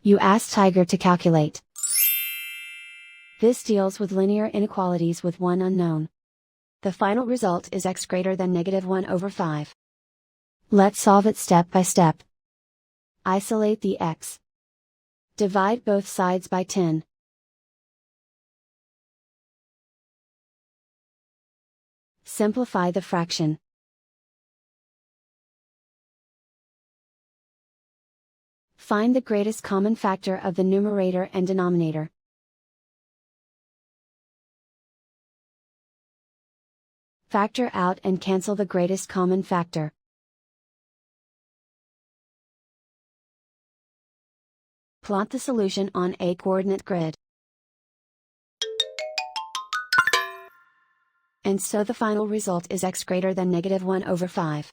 You ask Tiger to calculate. This deals with linear inequalities with one unknown. The final result is x greater than -1/5. Let's solve it step by step. Isolate the x. Divide both sides by 10. Simplify the fraction. Find the greatest common factor of the numerator and denominator. Factor out and cancel the greatest common factor. Plot the solution on a coordinate grid. And so the final result is x greater than -1/5.